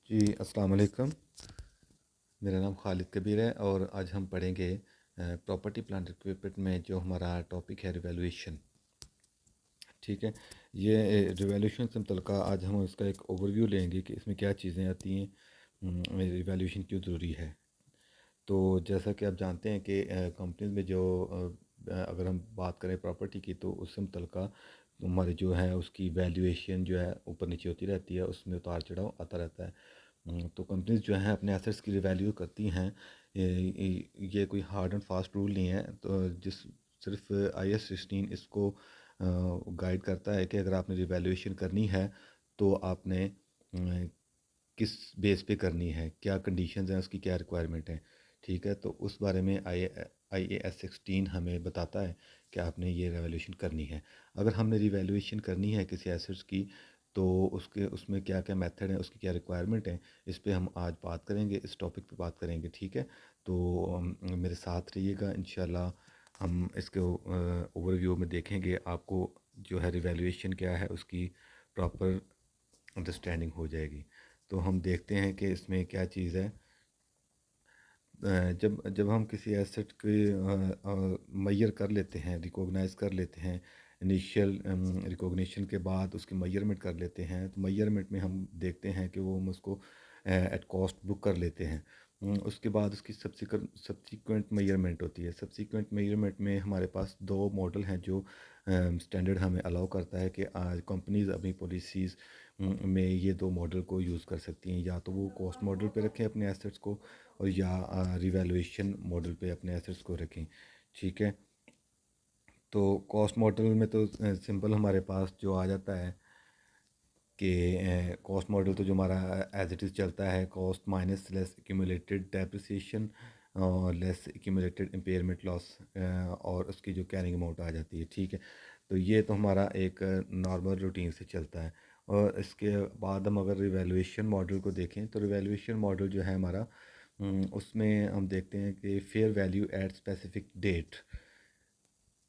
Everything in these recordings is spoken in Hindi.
जी, अस्सलाम वालेकुम। मेरा नाम खालिद कबीर है और आज हम पढ़ेंगे प्रॉपर्टी प्लांट इक्विपमेंट में जो हमारा टॉपिक है रिवैल्यूएशन। ठीक है, ये रिवैल्यूएशन से मुतल्लिक़ आज हम इसका एक ओवरव्यू लेंगे कि इसमें क्या चीज़ें आती हैं, रिवैल्यूएशन क्यों ज़रूरी है। तो जैसा कि आप जानते हैं कि कंपनीज में जो अगर हम बात करें प्रॉपर्टी की तो उससे मुतल्लिक़ हमारी जो है उसकी वैल्यूएशन जो है ऊपर नीचे होती रहती है, उसमें उतार चढ़ाव आता रहता है। तो कंपनीज जो हैं अपने एसेट्स की रिवैल्यू करती हैं। ये कोई हार्ड एंड फास्ट रूल नहीं है, तो जिस सिर्फ IAS 16 इसको गाइड करता है कि अगर आपने रिवैल्यूएशन करनी है तो आपने किस बेस पे करनी है, क्या कंडीशंस हैं, उसकी क्या रिक्वायरमेंट है। ठीक है, तो उस बारे में IAS 16 हमें बताता है कि आपने ये रिवैल्यूएशन करनी है। अगर हमने रिवैल्यूएशन करनी है किसी एसेट्स की तो उसके उसमें क्या क्या मेथड है, उसकी क्या रिक्वायरमेंट है, इस पे हम आज बात करेंगे, इस टॉपिक पे बात करेंगे। ठीक है, तो मेरे साथ रहिएगा, इंशाल्लाह हम इसके ओवरव्यू में देखेंगे, आपको जो है रिवैल्यूएशन क्या है उसकी प्रॉपर अंडरस्टैंडिंग हो जाएगी। तो हम देखते हैं कि इसमें क्या चीज़ है। जब जब हम किसी एसेट के मैयर कर लेते हैं, रिकॉग्नाइज कर लेते हैं, इनिशियल रिकॉग्निशन के बाद उसकी मैयरमेंट कर लेते हैं, तो मैयरमेंट में हम देखते हैं कि वो हम उसको एट कॉस्ट बुक कर लेते हैं। उसके बाद उसकी सब्सिक्वेंट मैयरमेंट होती है। सब्सिक्वेंट मैयरमेंट में हमारे पास दो मॉडल हैं जो स्टैंडर्ड हमें अलाउ करता है कि आज कंपनीज अपनी पॉलिसीज़ में ये दो मॉडल को यूज़ कर सकती हैं, या तो वो कॉस्ट मॉडल पे रखें अपने एसेट्स को और या रिवैल्यूएशन मॉडल पे अपने एसेट्स को रखें। ठीक है, तो कॉस्ट मॉडल में तो सिंपल हमारे पास जो आ जाता है कि कॉस्ट मॉडल तो जो हमारा एज इट इज़ चलता है, cost minus less accumulated depreciation और लेस एक्यूमुलेटेड इम्पेयरमेंट लॉस, और उसकी जो कैरिंग अमाउंट आ जाती है। ठीक है, तो ये तो हमारा एक नॉर्मल रूटीन से चलता है। और इसके बाद हम अगर रिवैल्यूएशन मॉडल को देखें तो रिवैल्यूएशन मॉडल जो है हमारा, उसमें हम देखते हैं कि fair value at specific date.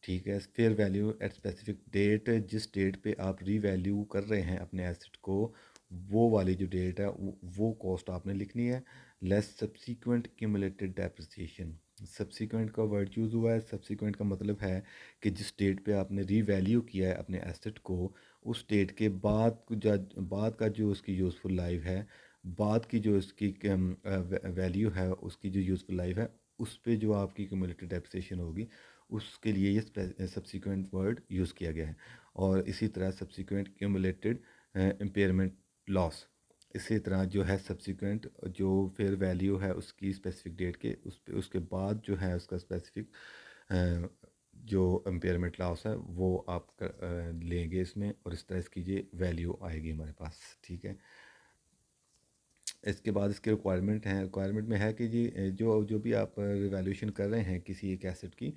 ठीक है, fair value at specific date, जिस डेट पे आप रीवैल्यू कर रहे हैं अपने एसेट को, वो वाली जो डेट है वो कॉस्ट आपने लिखनी है, less subsequent cumulated depreciation. Subsequent का वर्ड यूज़ हुआ है। सब्सीक्वेंट का मतलब है कि जिस डेट पे आपने रीवैल्यू किया है अपने एसेट को, उस डेट के बाद का जो उसकी यूज़फुल लाइफ है, बाद की जो उसकी वैल्यू है, उसकी जो यूज़फुल लाइफ है, उस पे जो आपकी क्यूमुलेटेड डेप्रिसिएशन होगी, उसके लिए ये सब्सिक्वेंट वर्ड यूज़ किया गया है। और इसी तरह सब्सिक्वेंट क्यूमुलेटेड इम्पेयरमेंट लॉस, इसी तरह जो है सब्सिक्वेंट जो फेयर वैल्यू है उसकी स्पेसिफिक डेट के उसके बाद जो है उसका स्पेसिफिक जो इम्पेयरमेंट लॉस है वो आप लेंगे इसमें, और इस तरह इसकी ये वैल्यू आएगी हमारे पास। ठीक है, इसके बाद इसके रिक्वायरमेंट हैं। रिक्वायरमेंट में है कि जी जो जो भी आप रिवैल्यूएशन कर रहे हैं किसी एक एसेट की,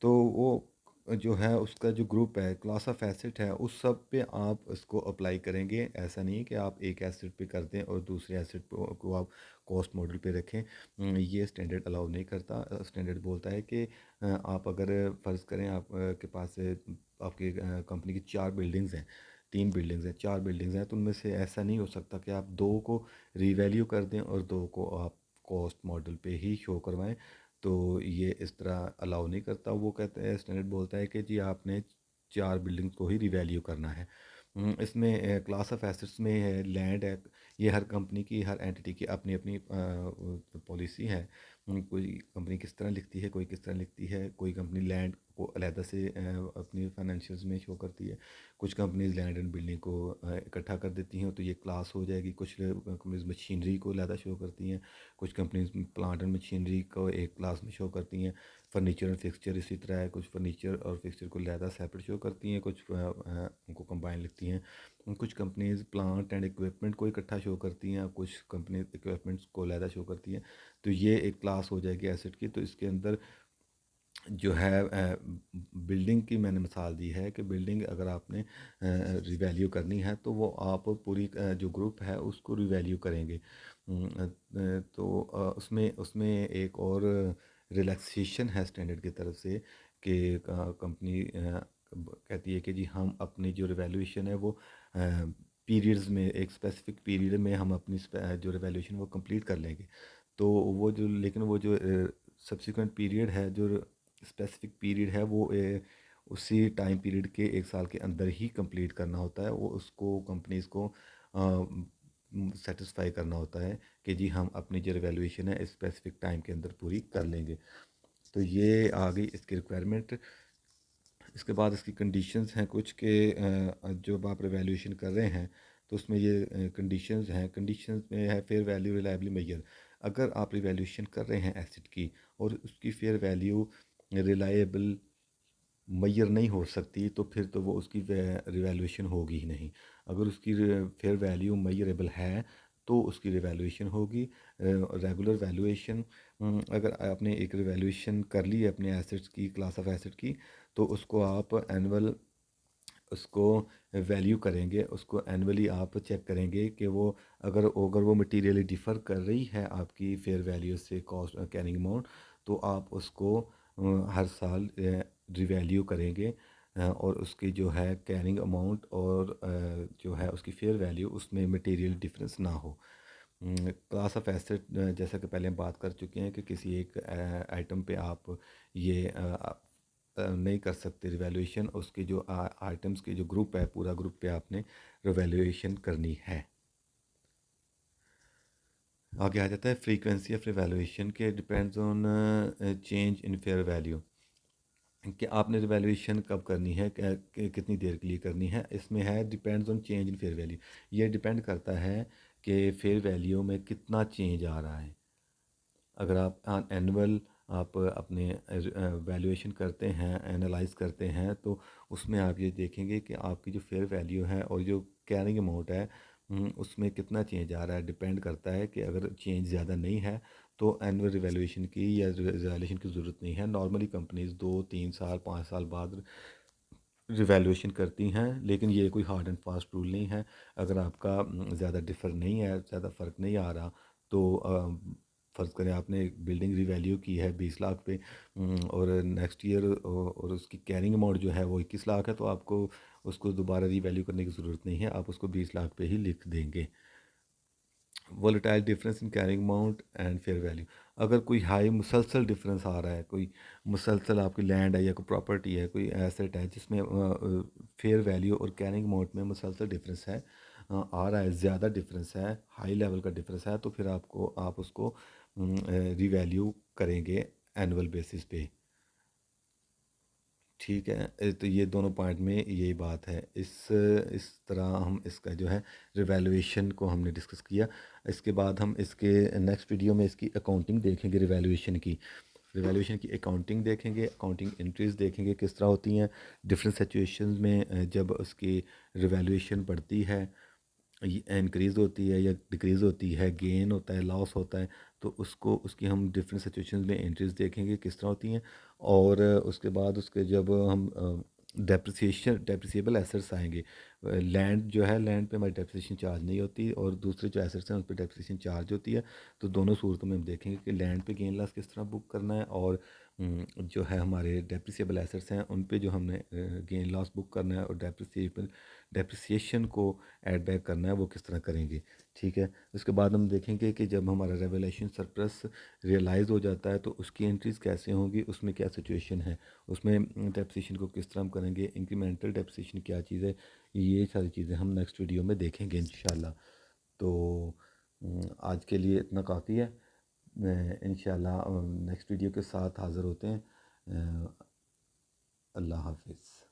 तो वो जो है उसका जो ग्रुप है, क्लास ऑफ एसेट है, उस सब पे आप इसको अप्लाई करेंगे। ऐसा नहीं है कि आप एक एसेट पे कर दें और दूसरे एसेट को आप कॉस्ट मॉडल पे रखें। ये स्टैंडर्ड अलाउ नहीं करता। स्टैंडर्ड बोलता है कि आप अगर फ़र्ज़ करें आप के पास आपकी कंपनी की 4 बिल्डिंग्स हैं, 3 बिल्डिंग्स हैं, 4 बिल्डिंग्स हैं, तो उनमें से ऐसा नहीं हो सकता कि आप दो को रीवैल्यू कर दें और दो को आप कॉस्ट मॉडल पे ही शो करवाएं। तो ये इस तरह अलाउ नहीं करता। वो कहते हैं, स्टैंडर्ड बोलता है कि जी आपने 4 बिल्डिंग्स को ही रिवैल्यू करना है। इसमें क्लास ऑफ एसेट्स में है लैंड है। ये हर कंपनी की, हर एंटिटी की अपनी अपनी पॉलिसी है। कोई कंपनी किस तरह लिखती है, कोई किस तरह लिखती है। कोई कंपनी लैंड को अलहदा से अपनी फाइनेंशियल्स में शो करती है। कुछ कंपनीज लैंड एंड बिल्डिंग को इकट्ठा कर देती हैं, तो ये क्लास हो जाएगी। कुछ कंपनीज मशीनरी को अलहदा शो करती हैं, कुछ कंपनीज प्लांट एंड मशीनरी को एक क्लास में शो करती हैं। फर्नीचर एंड फिक्सचर इसी तरह है, कुछ फर्नीचर और फिक्सचर को अलहदा सेपरेट शो करती हैं, कुछ उनको कंबाइन लिखती हैं। कुछ कंपनीज प्लांट एंड इक्विपमेंट को इकट्ठा शो करती हैं, कुछ कंपनी इक्विपमेंट्स को अलहदा शो करती हैं। तो ये एक क्लास हो जाएगी एसेट की। तो इसके अंदर जो है बिल्डिंग की मैंने मिसाल दी है कि बिल्डिंग अगर आपने रिवैल्यू करनी है तो वो आप पूरी जो ग्रुप है उसको रिवैल्यू करेंगे। तो उसमें उसमें एक और रिलैक्सेशन है स्टैंडर्ड की तरफ से कि कंपनी कहती है कि जी हम अपनी जो रिवैल्यूएशन है वो पीरियड्स में, एक स्पेसिफिक पीरियड में हम अपनी जो रिवैल्यूएशन वो कंप्लीट कर लेंगे। तो वो जो, लेकिन वो जो सब्सिक्वेंट पीरियड है, जो स्पेसिफिक पीरियड है, वो उसी टाइम पीरियड के 1 साल के अंदर ही कंप्लीट करना होता है। वो उसको कंपनीज को सेटिस्फाई करना होता है कि जी हम अपनी जो रिवैल्यूएशन है इस स्पेसिफिक टाइम के अंदर पूरी कर लेंगे। तो ये आ गई इसकी रिक्वायरमेंट। इसके बाद इसकी कंडीशंस हैं कुछ के, जब आप रिवैल्यूएशन कर रहे हैं तो उसमें ये कंडीशंस हैं। कंडीशंस में है फेयर वैल्यू रिलायबली मेजर। अगर आप रिवैल्यूएशन कर रहे हैं एसेट की और उसकी फेयर वैल्यू रिलायबल मैयर नहीं हो सकती, तो फिर तो वो उसकी रिवैल्यूएशन होगी ही नहीं। अगर उसकी फेयर वैल्यू मैयरेबल है तो उसकी रिवैल्यूएशन होगी। रेगुलर वैल्यूएशन, अगर आपने एक रिवैल्यूएशन कर ली है अपने एसेट्स की, क्लास ऑफ एसेट की, तो उसको आप एनुअल उसको वैल्यू करेंगे, उसको एनुअली आप चेक करेंगे कि वो अगर अगर वो मटीरियली डिफ़र कर रही है आपकी फेयर वैल्यू से, कॉस्ट कैरिंग अमाउंट, तो आप उसको हर साल रिवैल्यू करेंगे, और उसकी जो है कैरिंग अमाउंट और जो है उसकी फेयर वैल्यू, उसमें मटेरियल डिफरेंस ना हो। क्लास ऑफ एसेट, जैसा कि पहले हम बात कर चुके हैं कि किसी एक आइटम पे आप ये नहीं कर सकते रिवैल्यूएशन, उसके जो आइटम्स के जो ग्रुप है, पूरा ग्रुप पे आपने रिवैल्यूएशन करनी है। आगे आ जाता है फ्रीक्वेंसी ऑफ रिवैल्यूएशन के depends on change in fair value, कि आपने रिवैल्यूएशन कब करनी है, कितनी देर के लिए करनी है। इसमें है depends on change in fair value. ये डिपेंड करता है कि फेयर वैल्यू में कितना चेंज आ रहा है। अगर आप एनुअल आप अपने वैल्यूएशन करते हैं, एनालाइज करते हैं, तो उसमें आप ये देखेंगे कि आपकी जो फेयर वैल्यू है और जो कैरिंग अमाउंट है, उसमें कितना चेंज आ रहा है। डिपेंड करता है कि अगर चेंज ज़्यादा नहीं है तो एनुअल रिवैल्यूएशन की या रिवैल्यूएशन की ज़रूरत नहीं है। नॉर्मली कंपनीज 2-3 साल 5 साल बाद रिवैल्यूएशन करती हैं, लेकिन ये कोई हार्ड एंड फास्ट रूल नहीं है। अगर आपका ज़्यादा डिफ़र नहीं है, ज़्यादा फ़र्क नहीं आ रहा, तो फ़र्ज़ करें आपने एक बिल्डिंग रिवैल्यू की है 20 लाख पे, और नेक्स्ट ईयर और उसकी कैरिंग अमाउंट जो है वो 21 लाख है, तो आपको उसको दोबारा रिवैल्यू करने की ज़रूरत नहीं है, आप उसको 20 लाख पे ही लिख देंगे। Volatile difference in carrying amount and fair value, अगर कोई हाई मुसलसल डिफरेंस आ रहा है, कोई मुसलसल आपकी लैंड है या कोई प्रॉपर्टी है, कोई एसेट है जिसमें फेयर वैल्यू और कैरिंग अमाउंट में मुसलसल डिफरेंस है, आ रहा है, ज़्यादा डिफरेंस है, हाई लेवल का डिफरेंस है, तो फिर आप उसको रिवैल्यू करेंगे एनुअल बेसिस पे। ठीक है, तो ये दोनों पॉइंट में यही बात है। इस तरह हम इसका जो है रिवैल्यूएशन को हमने डिस्कस किया। इसके बाद हम इसके नेक्स्ट वीडियो में इसकी अकाउंटिंग देखेंगे, रिवैल्यूएशन की अकाउंटिंग देखेंगे, अकाउंटिंग एंट्रीज देखेंगे किस तरह होती हैं डिफरेंट सिचुएशंस में, जब उसकी रिवैल्यूएशन बढ़ती है, इंक्रीज़ होती है या डिक्रीज़ होती है, गेन होता है, लॉस होता है, तो उसको उसकी हम डिफरेंट सिचुएशंस में एंट्रीज देखेंगे किस तरह होती हैं। और उसके बाद उसके जब हम डेप्रिसिएबल एसेट्स आएंगे, लैंड जो है, लैंड पे हमारी डेप्रिसिएशन चार्ज नहीं होती, और दूसरे जो एसेट्स हैं उस पर डेप्रिसिएशन चार्ज होती है। तो दोनों सूरतों में हम देखेंगे कि लैंड पे गेन लॉस किस तरह बुक करना है, और जो है हमारे डेप्रिसिएबल एसेट्स हैं उन पे जो हमने गेन लॉस बुक करना है, और डेप्रिसिएशन को ऐड बैक करना है, वो किस तरह करेंगे। ठीक है, उसके बाद हम देखेंगे कि जब हमारा रेवलेशन सरप्लस रियलाइज़ हो जाता है तो उसकी एंट्रीज़ कैसे होंगी, उसमें क्या सिचुएशन है, उसमें डेप्रिसिएशन को किस तरह हम करेंगे, इंक्रीमेंटल डेप्रिसिएशन क्या चीज़ है, ये सारी चीज़ें हम नेक्स्ट वीडियो में देखेंगे इंशाल्लाह। तो आज के लिए इतना काफ़ी है। इंशाल्लाह नेक्स्ट वीडियो के साथ हाज़िर होते हैं। अल्लाह हाफिज़।